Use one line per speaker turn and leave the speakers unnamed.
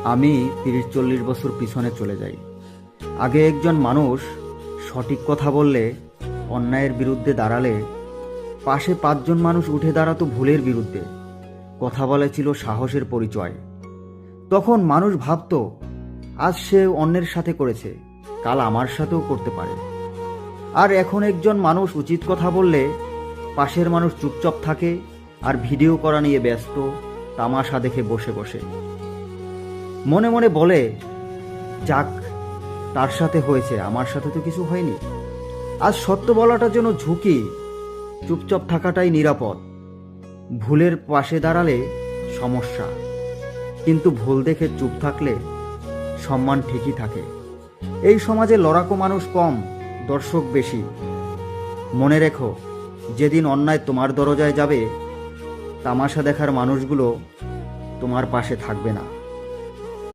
আমি ৩০-৪০ বছর পিছনে চলে যাই। আগে একজন মানুষ সঠিক কথা বললে, অন্যায়ের বিরুদ্ধে দাঁড়ালে পাশে ৫ জন মানুষ উঠে দাঁড়াতো ভুলের বিরুদ্ধে। কথা বলা ছিল সাহসের পরিচয়। তখন মানুষ ভাবতো, আজ সে অন্যের সাথে করেছে, কাল আমার সাথেও করতে পারে। আর এখন একজন মানুষ উচিত কথা বললে পাশের মানুষ চুপচাপ থাকে আর ভিডিও করা নিয়ে ব্যস্ত, তামাশা দেখে বসে বসে মনে মনে বলে, যাক, তার সাথে হয়েছে, আমার সাথে তো কিছু হয়নি। আজ সত্য বলাটার জন্য ঝুঁকি, চুপচাপ থাকাটাই নিরাপদ। ভুলের পাশে দাঁড়ালে সমস্যা, কিন্তু ভুল দেখে চুপ থাকলে সম্মান ঠিকই থাকে। এই সমাজে লড়াকু মানুষ কম, দর্শক বেশি। মনে রেখো, যেদিন অন্যায় তোমার দরজায় যাবে, তামাশা দেখার মানুষগুলো তোমার পাশে থাকবে না।